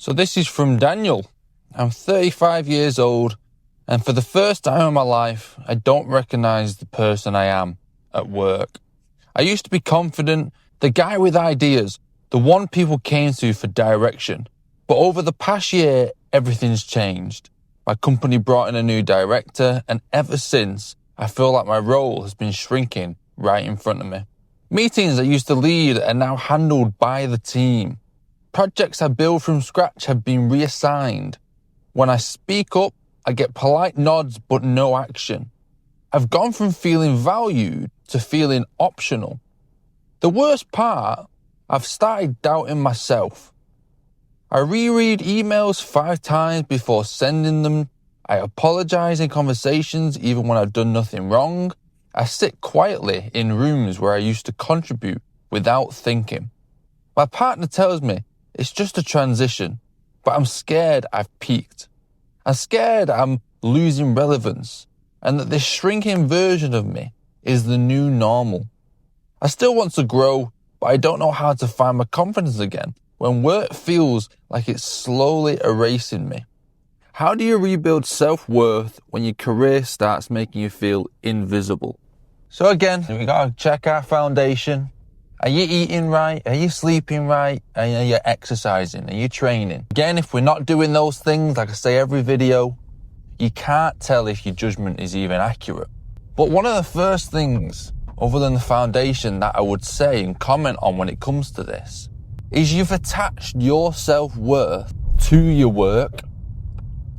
So this is from Daniel. I'm 35 years old, and for the first time in my life, I don't recognize the person I am at work. I used to be confident, the guy with ideas, the one people came to for direction. But over the past year, everything's changed. My company brought in a new director, and ever since, I feel like my role has been shrinking right in front of me. Meetings I used to lead are now handled by the team. Projects I build from scratch have been reassigned. When I speak up, I get polite nods but no action. I've gone from feeling valued to feeling optional. The worst part, I've started doubting myself. I reread emails 5 times before sending them. I apologize in conversations even when I've done nothing wrong. I sit quietly in rooms where I used to contribute without thinking. My partner tells me it's just a transition, but I'm scared I've peaked. I'm scared I'm losing relevance and that this shrinking version of me is the new normal. I still want to grow, but I don't know how to find my confidence again when work feels like it's slowly erasing me. How do you rebuild self-worth when your career starts making you feel invisible? So again, we gotta check our foundation. Are you eating right? Are you sleeping right? Are you exercising? Are you training? Again, if we're not doing those things, like I say every video, you can't tell if your judgment is even accurate. But one of the first things, other than the foundation, that I would say and comment on when it comes to this, is you've attached your self-worth to your work,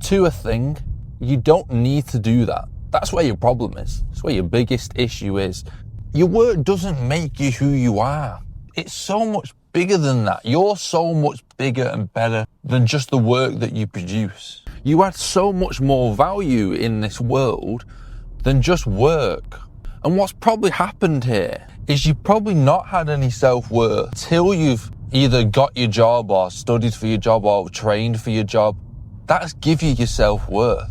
to a thing. You don't need to do that. That's where your problem is. That's where your biggest issue is. Your work doesn't make you who you are. It's so much bigger than that. You're so much bigger and better than just the work that you produce. You add so much more value in this world than just work. And what's probably happened here is you've probably not had any self-worth till you've either got your job or studied for your job or trained for your job. That's give you your self-worth,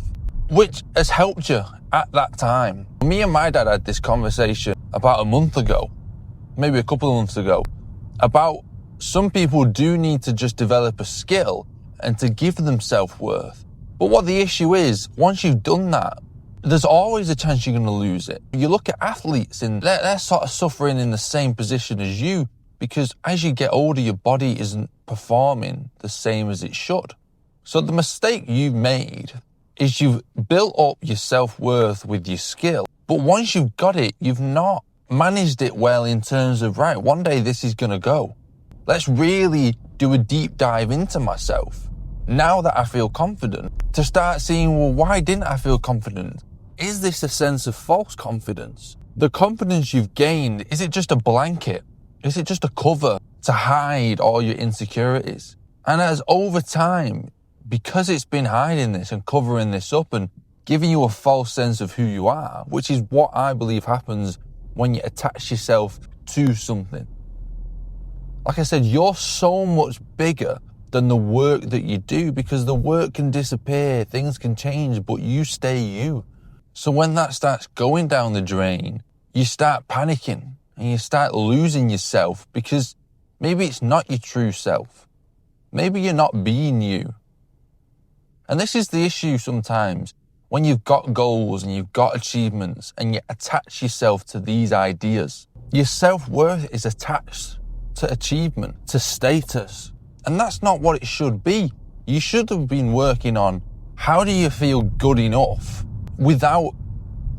which has helped you at that time. Me and my dad had this conversation about a month ago, maybe a couple of months ago, about some people do need to just develop a skill and to give them self-worth. But what the issue is, once you've done that, there's always a chance you're going to lose it. You look at athletes and they're sort of suffering in the same position as you because as you get older, your body isn't performing the same as it should. So the mistake you've made is you've built up your self-worth with your skill. But once you've got it, you've not managed it well in terms of, right, one day this is going to go. Let's really do a deep dive into myself. Now that I feel confident, to start seeing, well, why didn't I feel confident? Is this a sense of false confidence? The confidence you've gained, is it just a blanket? Is it just a cover to hide all your insecurities? And as over time, because it's been hiding this and covering this up and giving you a false sense of who you are, which is what I believe happens when you attach yourself to something. Like I said, you're so much bigger than the work that you do because the work can disappear, things can change, but you stay you. So when that starts going down the drain, you start panicking and you start losing yourself because maybe it's not your true self. Maybe you're not being you. And this is the issue sometimes when you've got goals and you've got achievements and you attach yourself to these ideas. Your self-worth is attached to achievement, to status. And that's not what it should be. You should have been working on how do you feel good enough without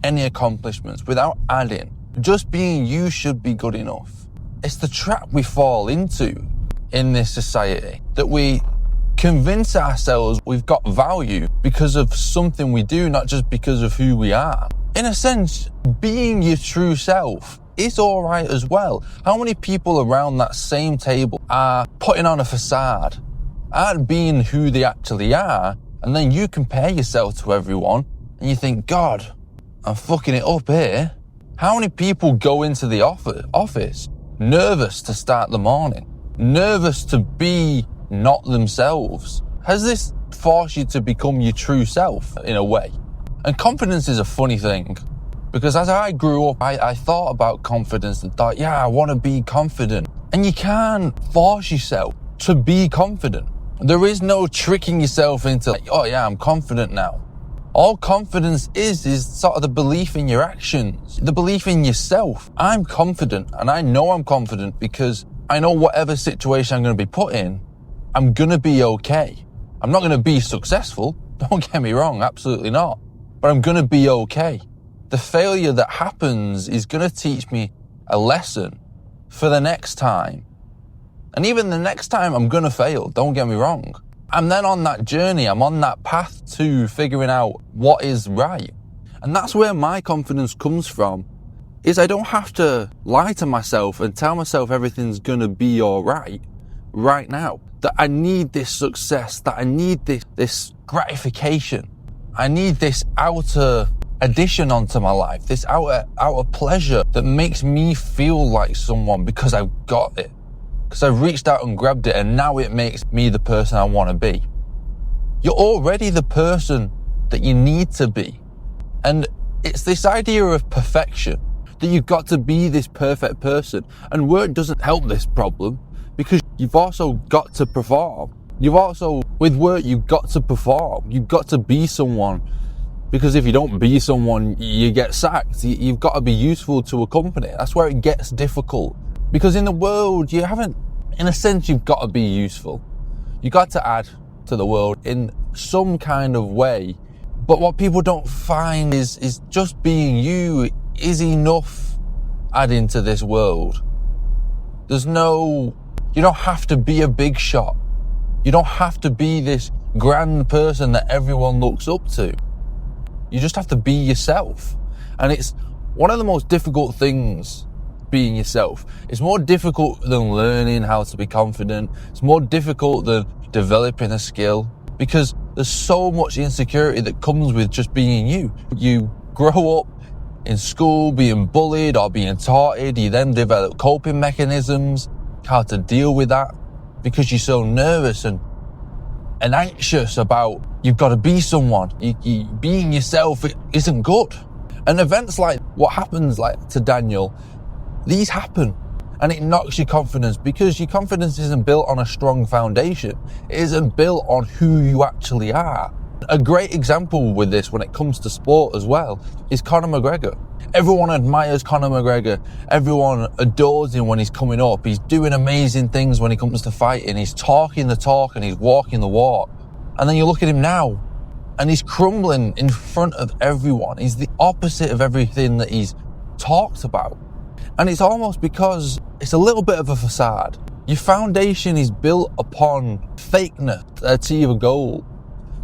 any accomplishments, without adding. Just being you should be good enough. It's the trap we fall into in this society, that we convince ourselves we've got value because of something we do, not just because of who we are. In a sense, being your true self is all right as well. How many people around that same table are putting on a facade, aren't being who they actually are, and then you compare yourself to everyone and you think, God, I'm fucking it up here. How many people go into the office nervous to start the morning, nervous to be not themselves? Has this forced you to become your true self in a way? And confidence is a funny thing, because as I grew up, I thought about confidence and thought, yeah, I want to be confident. And you can't force yourself to be confident. There is no tricking yourself into like, oh yeah, I'm confident now. All confidence is sort of the belief in your actions, the belief in yourself. I'm confident, and I know I'm confident because I know whatever situation I'm going to be put in, I'm going to be okay. I'm not going to be successful. Don't get me wrong, absolutely not. But I'm going to be okay. The failure that happens is going to teach me a lesson for the next time. And even the next time I'm going to fail, don't get me wrong. I'm then on that journey, I'm on that path to figuring out what is right. And that's where my confidence comes from, is I don't have to lie to myself and tell myself everything's going to be all right now. That I need this success, that I need this gratification. I need this outer addition onto my life, this outer pleasure that makes me feel like someone because I've got it. Because I've reached out and grabbed it, and now it makes me the person I want to be. You're already the person that you need to be. And it's this idea of perfection, that you've got to be this perfect person. And work doesn't help this problem, because you've also got to perform. With work, you've got to perform. You've got to be someone. Because if you don't be someone, you get sacked. You've got to be useful to a company. That's where it gets difficult. Because in the world, in a sense, you've got to be useful. You've got to add to the world in some kind of way. But what people don't find is just being you is enough adding to this world. You don't have to be a big shot. You don't have to be this grand person that everyone looks up to. You just have to be yourself. And it's one of the most difficult things, being yourself. It's more difficult than learning how to be confident. It's more difficult than developing a skill, because there's so much insecurity that comes with just being you. You grow up in school being bullied or being taunted. You then develop coping mechanisms, how to deal with that, because you're so nervous and anxious about you've got to be someone. Being yourself, it isn't good. And events like what happens like to Daniel, these happen, and it knocks your confidence, because your confidence isn't built on a strong foundation. It isn't built on who you actually are. A great example with this when it comes to sport as well is Conor McGregor. Everyone admires Conor McGregor. Everyone adores him when he's coming up. He's doing amazing things when it comes to fighting. He's talking the talk and he's walking the walk. And then you look at him now and he's crumbling in front of everyone. He's the opposite of everything that he's talked about. And it's almost because it's a little bit of a facade. Your foundation is built upon fakeness to achieve a goal.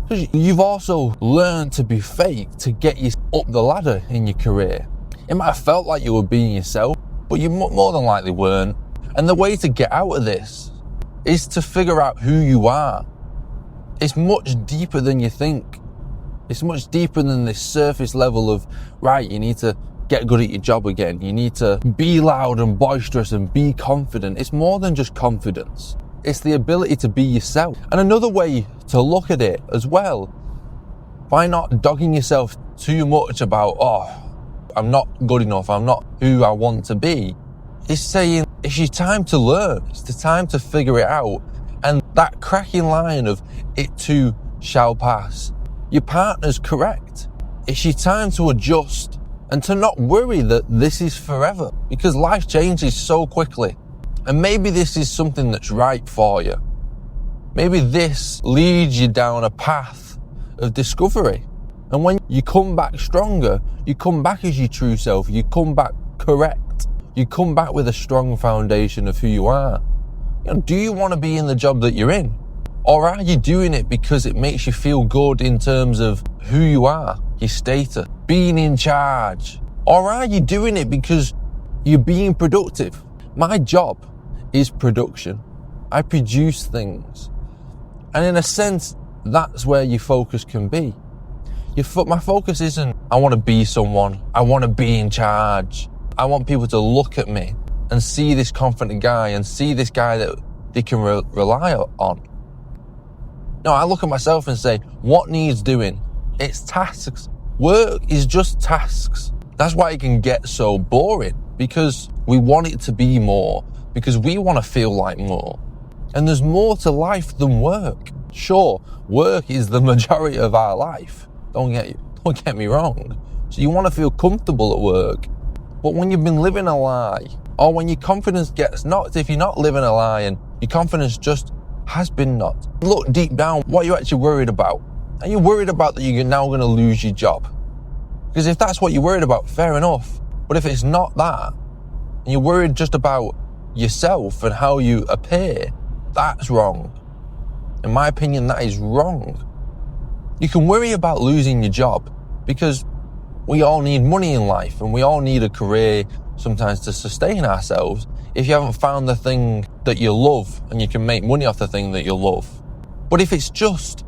Because you've also learned to be fake to get you up the ladder in your career. It might have felt like you were being yourself, but you more than likely weren't. And the way to get out of this is to figure out who you are. It's much deeper than you think. It's much deeper than this surface level of, right, you need to get good at your job again. You need to be loud and boisterous and be confident. It's more than just confidence. It's the ability to be yourself. And another way to look at it as well, by not dogging yourself too much about, I'm not good enough, I'm not who I want to be, is saying it's your time to learn. It's the time to figure it out. And that cracking line of it too shall pass. Your partner's correct. It's your time to adjust and to not worry that this is forever, because life changes so quickly. And maybe this is something that's right for you. Maybe this leads you down a path of discovery. And when you come back stronger, you come back as your true self, you come back correct, you come back with a strong foundation of who you are. Do you want to be in the job that you're in? Or are you doing it because it makes you feel good in terms of who you are, your status, being in charge? Or are you doing it because you're being productive? My job is production. I produce things. And in a sense, that's where your focus can be. My focus isn't, I want to be someone. I want to be in charge. I want people to look at me and see this confident guy and see this guy that they can rely on. No, I look at myself and say, what needs doing? It's tasks. Work is just tasks. That's why it can get so boring, because we want it to be more, because we want to feel like more. And there's more to life than work. Sure, work is the majority of our life. Don't get me wrong. So you want to feel comfortable at work. But when you've been living a lie, or when your confidence gets knocked, if you're not living a lie and your confidence just has been knocked, look deep down, what are you actually worried about? Are you worried about that you're now going to lose your job? Because if that's what you're worried about, fair enough. But if it's not that, and you're worried just about yourself and how you appear, that's wrong. In my opinion, that is wrong. You can worry about losing your job because we all need money in life and we all need a career sometimes to sustain ourselves if you haven't found the thing that you love and you can make money off the thing that you love. But if it's just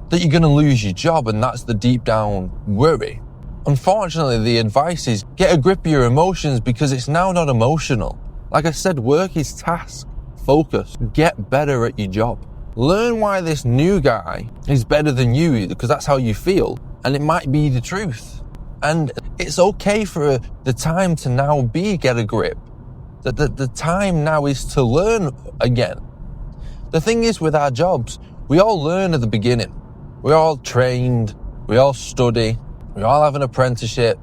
that you're going to lose your job and that's the deep down worry, unfortunately the advice is get a grip of your emotions because it's now not emotional. Like I said, work is task focused. Get better at your job. Learn why this new guy is better than you because that's how you feel and it might be the truth. And it's okay for the time to now get a grip. The time now is to learn again. The thing is with our jobs, we all learn at the beginning. We're all trained, we all study, we all have an apprenticeship.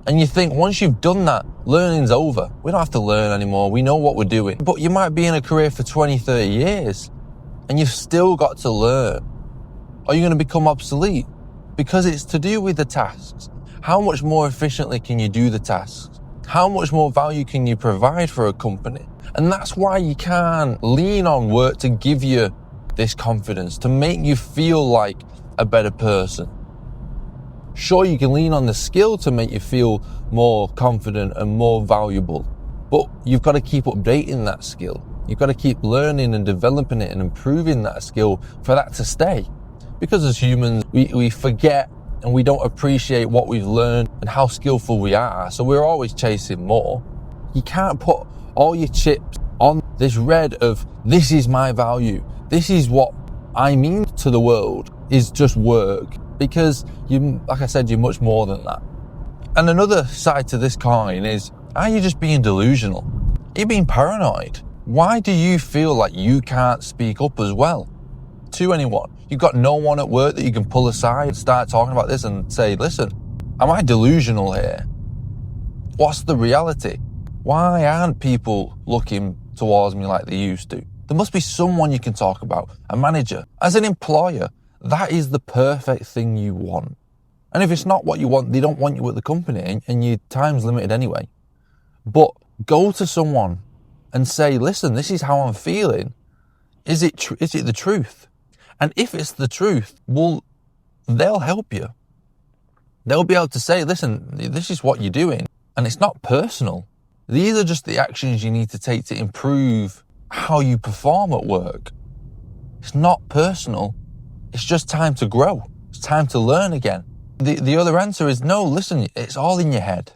And you think once you've done that, learning's over. We don't have to learn anymore, we know what we're doing. But you might be in a career for 20, 30 years and you've still got to learn. Are you going to become obsolete? Because it's to do with the tasks. How much more efficiently can you do the tasks? How much more value can you provide for a company? And that's why you can't lean on work to give you this confidence, to make you feel like a better person. Sure, you can lean on the skill to make you feel more confident and more valuable, but you've got to keep updating that skill. You've got to keep learning and developing it and improving that skill for that to stay. Because as humans, we forget and we don't appreciate what we've learned and how skillful we are, so we're always chasing more. You can't put all your chips on this red of this is my value, this is what I mean to the world, is just work. Because like I said, you're much more than that. And another side to this coin is, are you just being delusional? Are you being paranoid? Why do you feel like you can't speak up as well to anyone? You've got no one at work that you can pull aside and start talking about this and say, listen, am I delusional here? What's the reality? Why aren't people looking towards me like they used to? There must be someone you can talk about, a manager. As an employer, that is the perfect thing you want. And if it's not what you want, they don't want you at the company and your time's limited anyway. But go to someone and say, listen, this is how I'm feeling. Is it the truth? And if it's the truth, well, they'll help you. They'll be able to say, listen, this is what you're doing. And it's not personal. These are just the actions you need to take to improve how you perform at work. It's not personal. It's just time to grow. It's time to learn again. The other answer is no, listen, it's all in your head.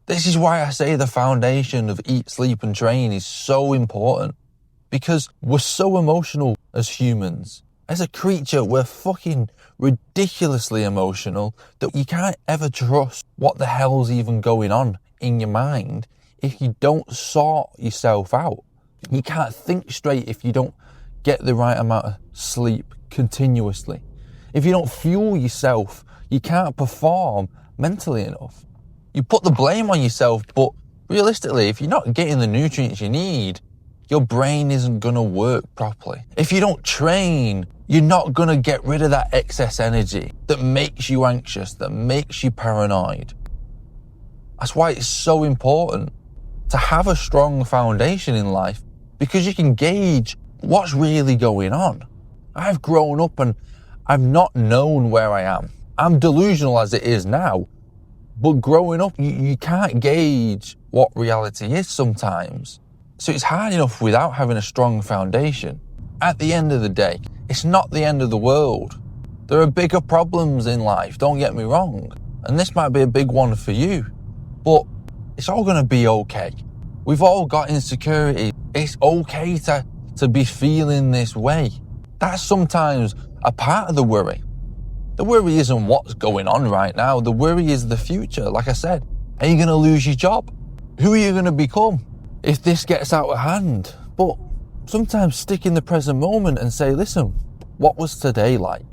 This is why I say the foundation of eat, sleep and train is so important. Because we're so emotional as humans. As a creature, we're fucking ridiculously emotional that you can't ever trust what the hell's even going on in your mind if you don't sort yourself out. You can't think straight if you don't get the right amount of sleep continuously. If you don't fuel yourself, you can't perform mentally enough. You put the blame on yourself, but realistically, if you're not getting the nutrients you need, your brain isn't going to work properly. If you don't train, you're not going to get rid of that excess energy that makes you anxious, that makes you paranoid. That's why it's so important to have a strong foundation in life, because you can gauge what's really going on. I've grown up and I've not known where I am. I'm delusional as it is now, but growing up, you can't gauge what reality is sometimes. So it's hard enough without having a strong foundation. At the end of the day, it's not the end of the world. There are bigger problems in life, don't get me wrong. And this might be a big one for you, but it's all going to be okay. We've all got insecurity. It's okay to be feeling this way. That's sometimes a part of the worry. The worry isn't what's going on right now. The worry is the future. Like I said, are you going to lose your job? Who are you going to become if this gets out of hand? But sometimes stick in the present moment and say, listen, what was today like?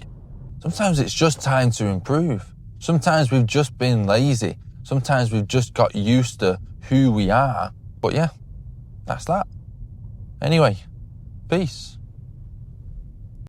Sometimes it's just time to improve. Sometimes we've just been lazy. Sometimes we've just got used to who we are. But yeah, that's that. Anyway, peace.